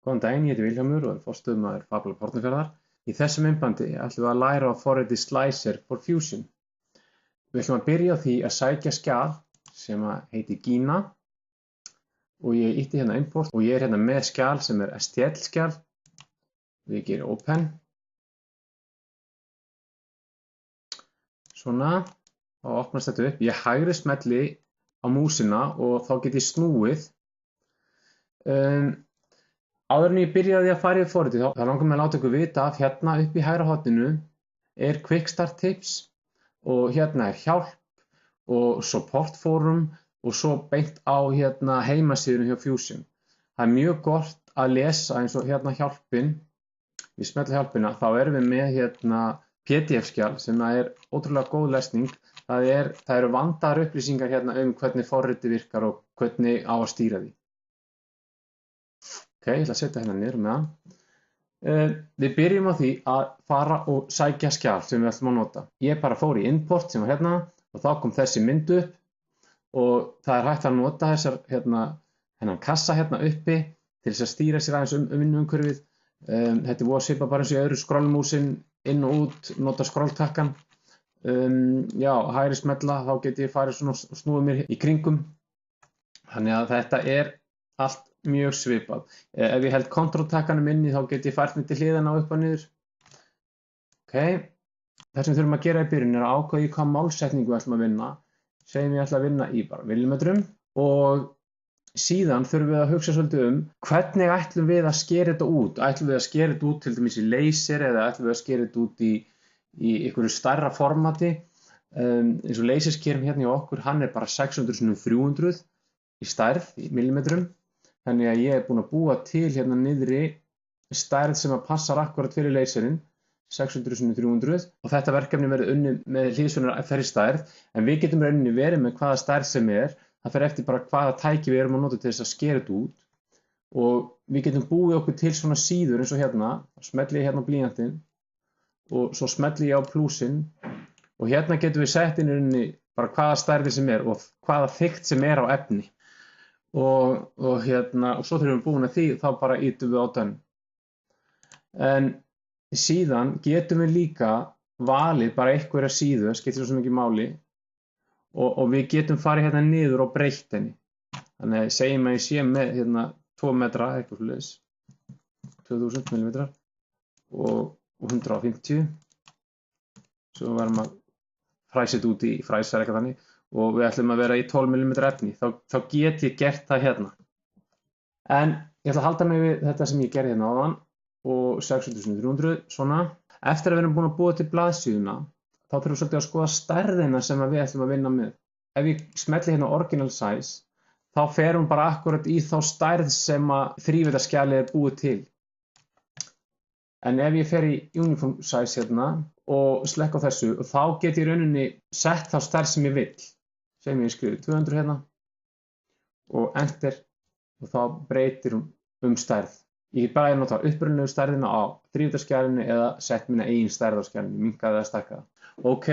Góðan daginn, ég heiti Vilhjálmur og er forstöðumaður Fablab Hornafjarðar. Í þessu myndbandi ætlum við að læra á forritið Slicer for Fusion. Við ætlum að byrja á því að sækja skjal sem heitir Gina og ég ýtti hérna import og ég er hérna með skjal sem er STL skjal. Við gerum open. Svona, þá opnast þetta upp. Ég hægri smelli á músina og þá get ég snúið. Áður en ég byrjaði að fara í forritið þá langar mig að láta ykkur vita að hérna upp í hægra horninu er Quick Start Tips og hérna er hjálp og support forum og svo beint á hérna heimasíðunni hjá Fusion. Það er mjög gott að lesa eins og hérna hjálpin. Við smeltum hjálpina, þá erum við með hérna PDF-skjal sem er ótrúlega góð lesning. Það eru vandaðar upplýsingar hérna hvernig forritið virkar og hvernig á að stýra því. Ok, ég ætla að setja hérna niður með það. Við byrjum á því að fara og sækja skjal sem við ætlum að nota. Ég bara fór í import sem var hérna og þá kom þessi mynd upp og það er hægt að nota þennan kassa hérna uppi til þess að stýra sér aðeins vinnuumhverfið. Þetta er voða svipað bara eins og í öðru scrollmúsin, inn og út, nota scrolltakkan. Hægri smella, þá get ég farið svona og snúið mér í kringum. Þannig að þetta er allt mjög svipað. Ef ég held Ctrl-takkanum inni þá get ég fært mig til hliðana og upp og niður. Ok, það sem við þurfum að gera í byrjun er að ákveða í hvað málsetningu við ætlum að vinna. Segjum ég ætla að vinna í bara millimetrum og síðan þurfum við að hugsa svolítið hvernig ætlum við að skera þetta út. Ætlum við að skera þetta út til dæmis í laser eða ætlum við að skera þetta út í einhverju stærra formati. Eins og laserskerum hérna í okkur, hann er bara 600x300 í stærð, í millimetrum. Þannig að ég er búinn að búa til hérna niðri stærð sem að passar akkurat fyrir laserinn, 600x300 og þetta verkefni verður unnið með hliðsjónar af þeirri stærð, en við getum rauninni verið með hvaða stærð sem er, það fer eftir bara hvaða tæki við erum að nota til þess að skera þetta út og við getum búið okkur til svona síður eins og hérna, smelli ég hérna á blýantinn og svo smelli ég á plúsinn og hérna getum við sett inn í rauninni bara hvaða stærði sem er og hvaða þykkt sem er á efni. Og svo þegar við erum búin að því þá bara ýtum við á done. En síðan getum við líka valið bara einhverja síðu, skiptir svo mikið máli og við getum farið hérna niður og breytt henni. Þannig að segjum að ég sé með hérna 2 metra, eitthvað svoleiðis, 2000 millimetrar og 150. Svo verðum að fræsa þetta út í fræsar eitthvað þannig. Og við ætlum að vera í 12 mm efni, þá get ég gert það hérna. En ég ætla að halda mig við þetta sem ég gerði hérna áðan og 600x300, svona. Eftir að við erum búin að búa til blaðsíðuna, þá þurfum við svolítið að skoða stærðina sem við ætlum að vinna með. Ef ég smelli hérna original size, þá fer hún bara akkurat í þá stærð sem að þrívíddarskjalið er búið til. En ef ég fer í uniform size hérna og slekk á þessu, og þá get ég í rauninni sett þá stærð sem ég vill. Segjum ég skrifi 200 hérna og enter og þá breytir hún stærð. Ég get bara að nota upprunalegu stærðina á þrívíddarskjalinu eða sett mína eigin stærð á skjalinu, minnka eða stækka það. Ok,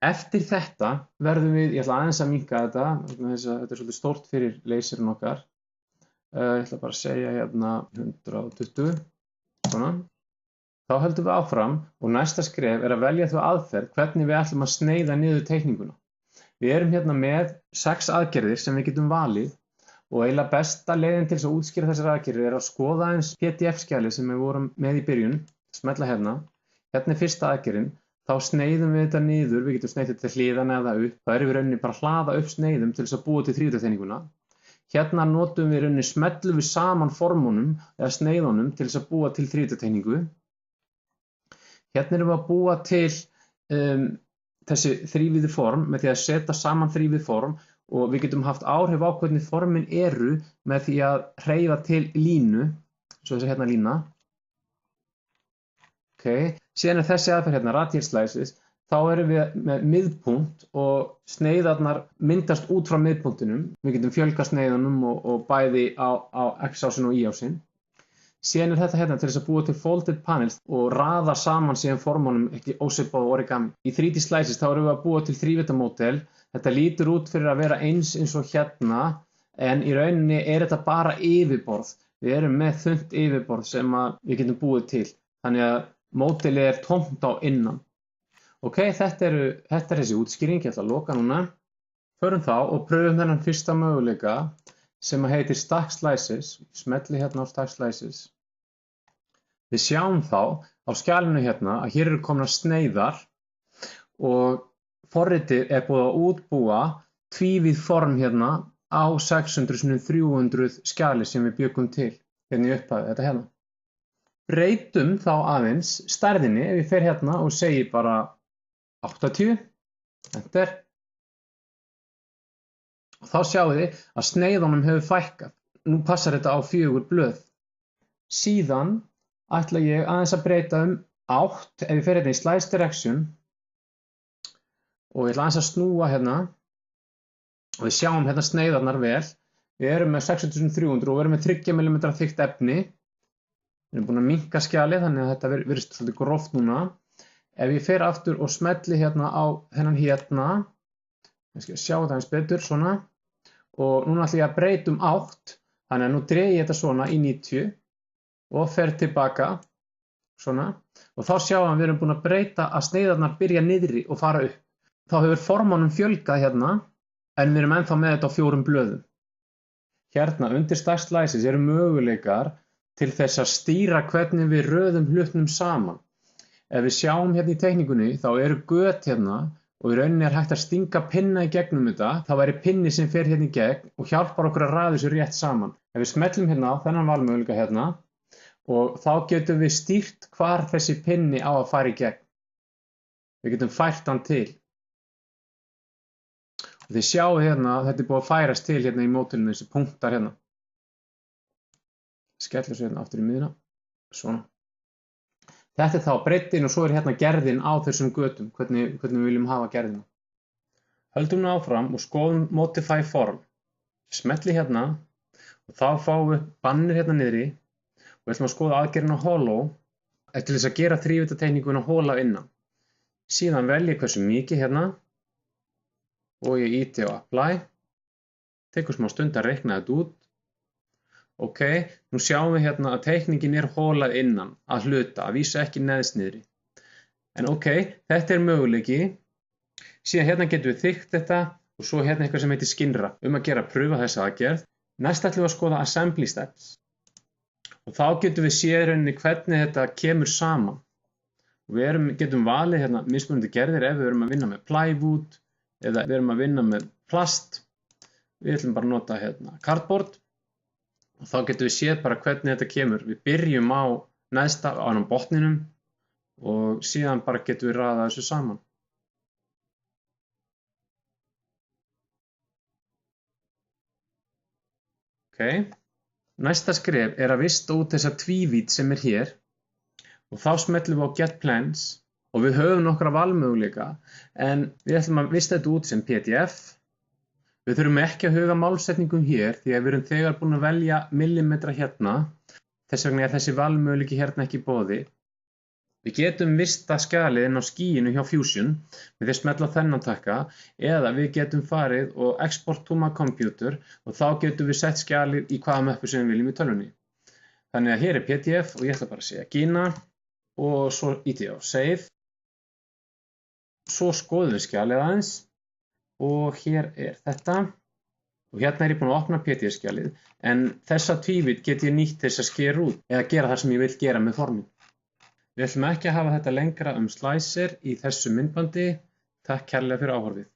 eftir þetta verðum við, ég ætla aðeins að minnka þetta, þetta er svolítið stórt fyrir laserinn okkar. Ég ætla bara að segja hérna 120, svona. Þá höldum við áfram og næsta skref er að velja þá aðferð hvernig við ætlum að sneiða niður teikninguna. Við erum hérna með 6 aðgerðir sem við getum valið og eiginlega besta leiðin til þess að útskýra þessar aðgerðir er að skoða eins PDF-skjalið sem við vorum með í byrjun, smella hérna. Hérna er fyrsta aðgerðin, þá sneiðum við þetta niður, við getum sneitt þetta til hliðana eða upp. Það erum við rauninni bara að hlaða upp sneiðum til þess að búa til þrívíddarteininguna. Hérna notum við rauninni smellum við saman formunum eða sneiðunum til þess að búa til þrívíddarteiningu. Hérna erum við að búa til þessi þrívíðu form með því að setja saman þrívíð form og við getum haft áhrif á hvernig formin eru með því að hreyfa til línu, svo þessi hérna lína. Ok, síðan er þessi aðferð hérna, radial slices, þá erum við með miðpunkt og sneiðarnar myndast út frá miðpunktinum. Við getum fjölgað sneiðunum og bæði á x-ásinn og y-ásinn. Síðan er þetta hérna til þess að búa til folded panels og raða saman síðan formunum ekki ósvipað og origami. Í 3D slices þá erum við að búa til þrívíddarmódel. Þetta lítur út fyrir að vera eins og hérna, en í rauninni er þetta bara yfirborð. Við erum með þunnt yfirborð sem við getum búið til. Þannig að módelið er tómt á innan. Ok, þetta er þessi útskýring, ég ætla að loka núna. Förum þá og pröfum þennan fyrsta möguleika sem heitir Stack Slices. Smelli hérna á Stack Slices. Við sjáum þá á skjalinu hérna að hér eru komnar sneiðar og forritið er búið að útbúa tvívíð form hérna á 600x300 skjali sem við bjuggum til hérna í upphafi, þetta hérna. Breytum þá aðeins stærðinni ef ég fer hérna og segi bara 80, enter. Og þá sjáum við að sneiðunum hefur fækkað. Nú passar þetta á 4 blöð. Síðan ætla ég aðeins að breyta 8 ef ég fer hérna í Slice Direction og ég ætla aðeins að snúa hérna og við sjáum hérna sneiðarnar vel. Við erum með 600x300 og við erum með 3 mm þykkt efni. Við erum búin að minnka skjalið þannig að þetta virðist svolítið gróft núna. Ef ég fer aftur og smelli hérna á þennan hérna, ég skal sjá þetta eins betur, svona, og núna ætla ég að breyta 8, þannig að nú dregi ég þetta svona í 90 og fer tilbaka, svona, og þá sjáum við að við erum búin að breyta að sneiðarnar byrja niðri og fara upp. Þá hefur formunum fjölgað hérna, en við erum ennþá með þetta á 4 blöðum. Hérna undir Stack Slices eru möguleikar til þess að stýra hvernig við röðum hlutnum saman. Ef við sjáum hérna í teikningunni þá eru göt hérna og í rauninni er hægt að stinga pinna í gegnum þetta, þá væri pinni sem fer hérna í gegn og hjálpar okkur að raða þessu rétt saman. Ef við smellum hérna á þennan valmöguleika hérna og þá getum við stýrt hvar þessi pinni á að fara í gegn. Við getum fært hann til. Og þið sjáu hérna að þetta er búið að færast til hérna í módelinu, þessi punktar hérna. Skellir svo hérna aftur í miðjuna, svona. Þetta er þá breiddin og svo er hérna gerðin á þessum götum, hvernig við viljum hafa gerðina. Höldum nú áfram og skoðum Modify Form. Smelli hérna og þá fáum við bannir hérna niðri og við ætlum að skoða aðgerðina Hollow til þess að gera þrívíddarteikninguna hola innan. Síðan velji hversu mikið hérna og ég ýti á Apply. Tekur smá stund að reikna þetta út. Ok, nú sjáum við hérna að teikningin er holað innan að hluta, að vísa ekki neðst niðri. En ok, þetta er möguleiki. Síðan hérna getum við þykkt þetta og svo hérna eitthvað sem heitir Skinra. Að gera að pröfa þessa aðgerð. Næst ætlum við að skoða Assembly Steps. Og þá getum við séð rauninni hvernig þetta kemur saman. Og við getum valið hérna mismunandi gerðir ef við erum að vinna með plywood eða við erum að vinna með plast. Við ætlum bara að nota hérna cardboard. Og þá getum við séð bara hvernig þetta kemur. Við byrjum á neðsta á botninum og síðan bara getum við raðað þessu saman. Ok, næsta skref er að vista út þessa tvívídd sem er hér og þá smellum við á Get Plans og við höfum nokkra valmöguleika en við ætlum að vista þetta út sem PDF. Við þurfum ekki að huga málsetningum hér því að við erum þegar búin að velja millimetra hérna. Þess vegna er þessi valmöguleiki hérna ekki í boði. Við getum vista skjalið inn á skýinu hjá Fusion með því að smella á þennan takka eða við getum farið og Export to my computer og þá getum við sett skjalið í hvaða möppu sem við viljum í tölvunni. Þannig að hér er PDF og ég ætla bara að segja Gina og svo ýti ég á Save. Svo skoðum við skjalið aðeins. Og hér er þetta og hérna er ég búin að opna PDF-skjalið en þessa tvívídd get ég nýtt þess að skera út eða gera það sem ég vil gera með formin. Við ætlum ekki að hafa þetta lengra Slicer í þessu myndbandi. Takk kærlega fyrir áhorfið.